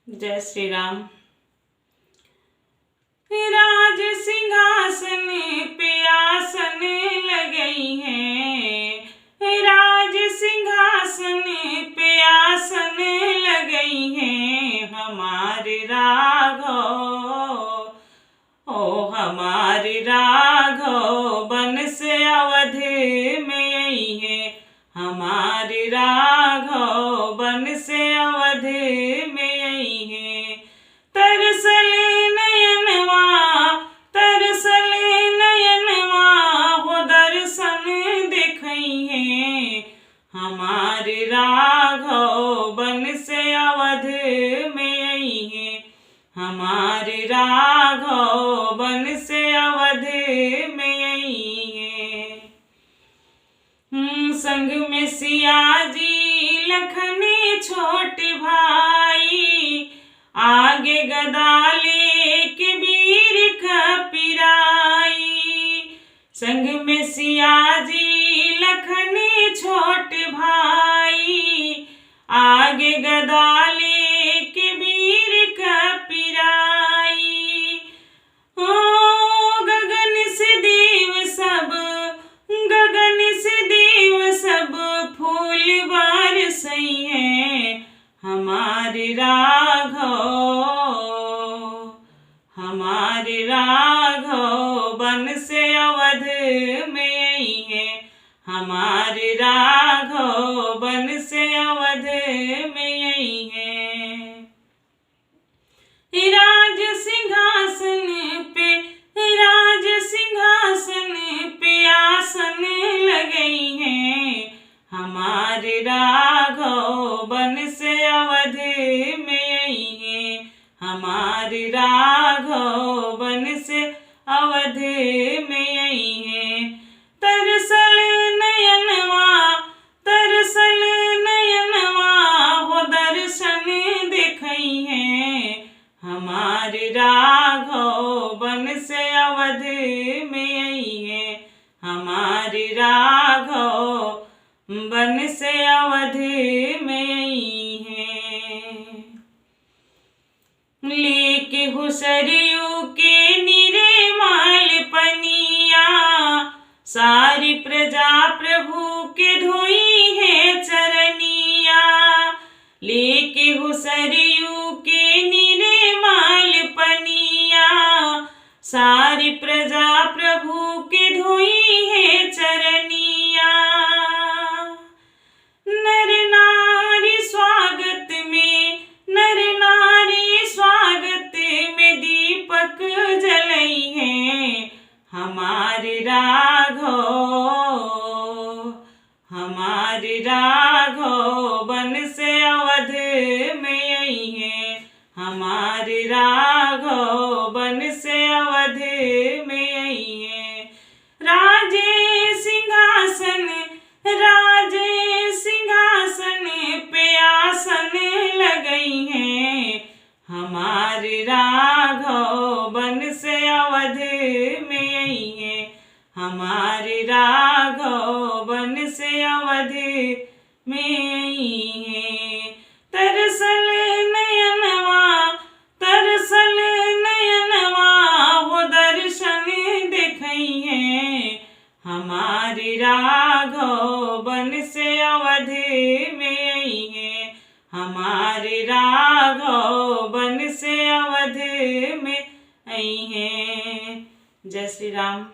जय श्री राम। राज सिंहासन पे आसन लगई है, राज सिंहासन पे आसन लगई है। हमारे राघव, ओ हमारे राघव बन से अवध में आई है। हमारे राघव बन से अवध में आई है। तरसले नयनवा, तरसले नयनवा हो दर्शन देखई है। हमारे राघव बन से अवध में आई है। हमारे राघव बन से अवध में आई है। संग में सिया जी लखन छोटे भाई, आगे गदा लेके वीर कपिराई। संग में सिया जी लखन छोटे भाई, आगे गदा लेके वीर कपिराई। ओ गगन से देव सब, गगन से देव सब फूल बरसई है। हमारे राघव, हमारे राघव बन से अवध में आई है। हमारे राघव बन से अवध में आई है। राज सिंहासन पे, राज सिंहासन पे आसन लगई है। हमारे राघव बन से अवध में आई है। हमारे राघव बन से अवध में आई है। तरसल नयनवा, तरसल नयनवा हो दर्शन देखई है। हमारे राघव बन से अवध में आई है। हमारे राघव बन से अवध में आई है। लेके हो सरयू के निर्मल पनिया, सारी प्रजा प्रभु के धोई है चरनिया। लेके हो सरयू के निर्मल पनिया, सारी प्रजा प्रभु के धोई है चरनिया। नर नारी स्वागत में, नर नारी स्वागत में दीपक जलई है। हमारे राघव, हमारे राघव बन से अवध में आई है। हमारे राघव बन से अवध में आई है। राजे सिंहासन, राजे सिंहासन पे आसन लगई है। हमारे राघव बन से अवध में आई है। हमारे राघव बन से अवध में आई है। तरसल नयनवा, तरसल नयनवा हो दर्शन देखई है। हमारे राघव बन से अवध में आई है। हमारे राघव बन से अवध में आई है। जय श्री राम।